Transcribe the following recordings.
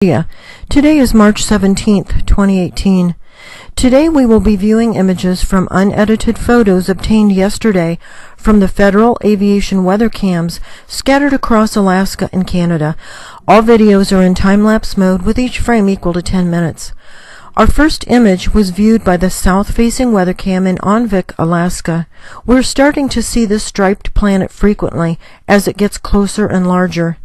Today is March 17th, 2018. Today we will be viewing images from unedited photos obtained yesterday from the Federal Aviation weather cams scattered across Alaska and Canada. All videos are in time-lapse mode with each frame equal to 10 minutes. Our first image was viewed by the south-facing weather cam in Onvik, Alaska. We're starting to see this striped planet frequently as it gets closer and larger.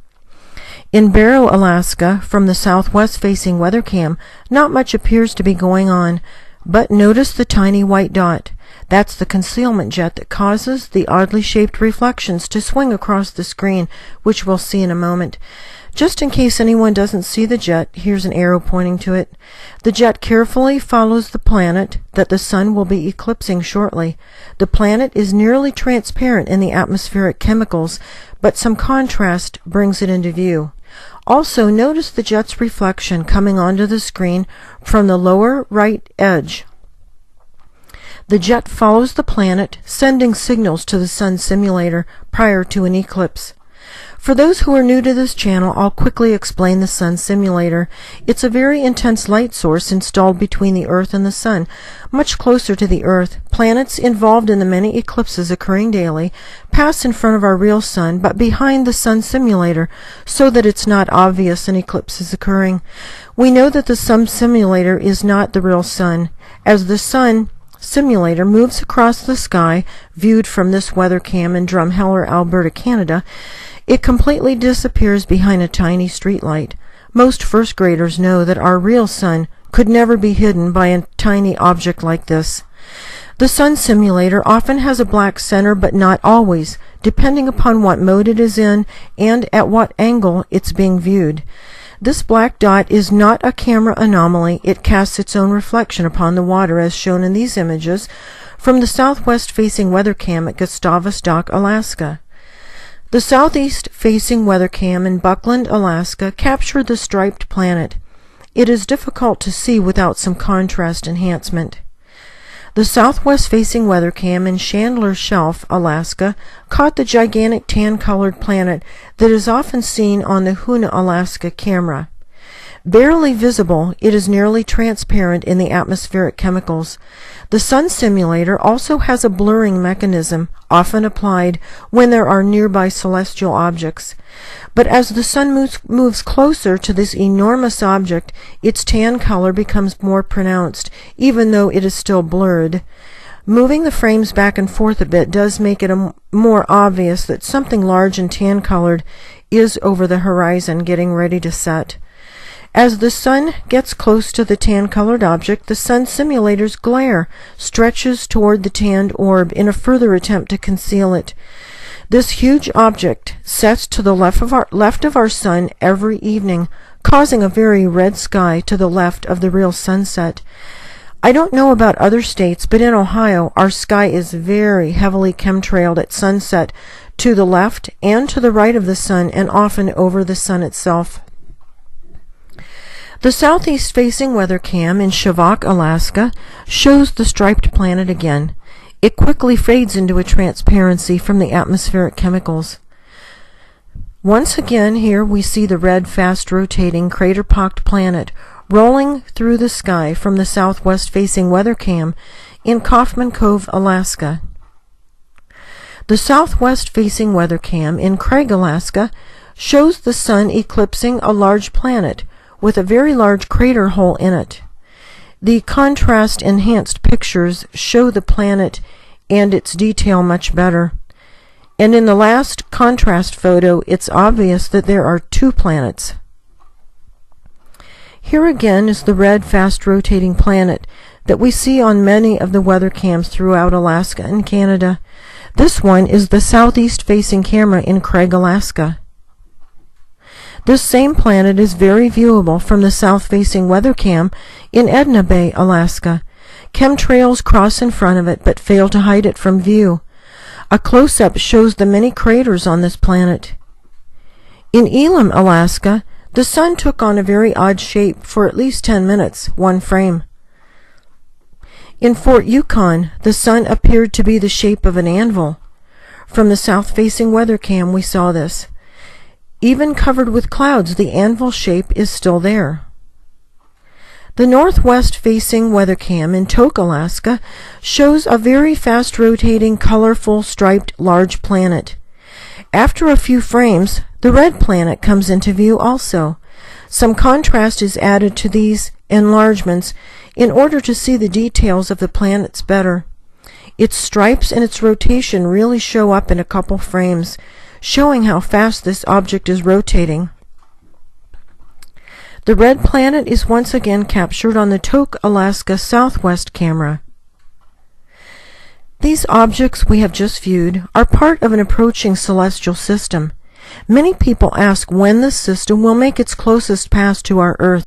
In Barrow, Alaska, from the southwest-facing weather cam, not much appears to be going on, but notice the tiny white dot. That's the concealment jet that causes the oddly shaped reflections to swing across the screen, which we'll see in a moment. Just in case anyone doesn't see the jet, here's an arrow pointing to it. The jet carefully follows the planet that the sun will be eclipsing shortly. The planet is nearly transparent in the atmospheric chemicals, but some contrast brings it into view. Also, notice the jet's reflection coming onto the screen from the lower right edge. The jet follows the planet, sending signals to the sun simulator prior to an eclipse. For those who are new to this channel, I'll quickly explain the sun simulator. It's a very intense light source installed between the Earth and the sun. Much closer to the Earth, planets involved in the many eclipses occurring daily pass in front of our real sun, but behind the sun simulator, so that it's not obvious an eclipse is occurring. We know that the sun simulator is not the real sun. As the sun simulator moves across the sky, viewed from this weather cam in Drumheller, Alberta, Canada, it completely disappears behind a tiny streetlight. Most first graders know that our real sun could never be hidden by a tiny object like this. The sun simulator often has a black center, but not always, depending upon what mode it is in and at what angle it's being viewed. This black dot is not a camera anomaly. It casts its own reflection upon the water, as shown in these images from the southwest-facing weather cam at Gustavus Dock, Alaska. The southeast-facing weather cam in Buckland, Alaska, captured the striped planet. It is difficult to see without some contrast enhancement. The southwest-facing weather cam in Chandler Shelf, Alaska, caught the gigantic tan-colored planet that is often seen on the Hoonah, Alaska camera. Barely visible, it is nearly transparent in the atmospheric chemicals. The sun simulator also has a blurring mechanism, often applied when there are nearby celestial objects. But as the sun moves closer to this enormous object, its tan color becomes more pronounced, even though it is still blurred. Moving the frames back and forth a bit does make it more obvious that something large and tan-colored is over the horizon getting ready to set. As the sun gets close to the tan-colored object, the sun simulator's glare stretches toward the tanned orb in a further attempt to conceal it. This huge object sets to the left of our sun every evening, causing a very red sky to the left of the real sunset. I don't know about other states, but in Ohio, our sky is very heavily chemtrailed at sunset to the left and to the right of the sun, and often over the sun itself. The southeast-facing weather cam in Shivak, Alaska, shows the striped planet again. It quickly fades into a transparency from the atmospheric chemicals. Once again, here we see the red, fast-rotating, crater-pocked planet rolling through the sky from the southwest-facing weather cam in Kaufman Cove, Alaska. The southwest-facing weather cam in Craig, Alaska, shows the sun eclipsing a large planet with a very large crater hole in it. The contrast-enhanced pictures show the planet and its detail much better. And in the last contrast photo, it's obvious that there are two planets. Here again is the red, fast-rotating planet that we see on many of the weather cams throughout Alaska and Canada. This one is the southeast-facing camera in Craig, Alaska. This same planet is very viewable from the south-facing weather cam in Edna Bay, Alaska. Chemtrails cross in front of it but fail to hide it from view. A close-up shows the many craters on this planet. In Elam, Alaska, the sun took on a very odd shape for at least 10 minutes, one frame. In Fort Yukon, the sun appeared to be the shape of an anvil. From the south-facing weather cam, we saw this. Even covered with clouds, the anvil shape is still there. The northwest-facing weathercam in Tok, Alaska, shows a very fast-rotating, colorful, striped large planet. After a few frames, the red planet comes into view also. Some contrast is added to these enlargements in order to see the details of the planets better. Its stripes and its rotation really show up in a couple frames, showing how fast this object is rotating. The red planet is once again captured on the Tok, Alaska southwest camera. These objects we have just viewed are part of an approaching celestial system. Many people ask when this system will make its closest pass to our Earth.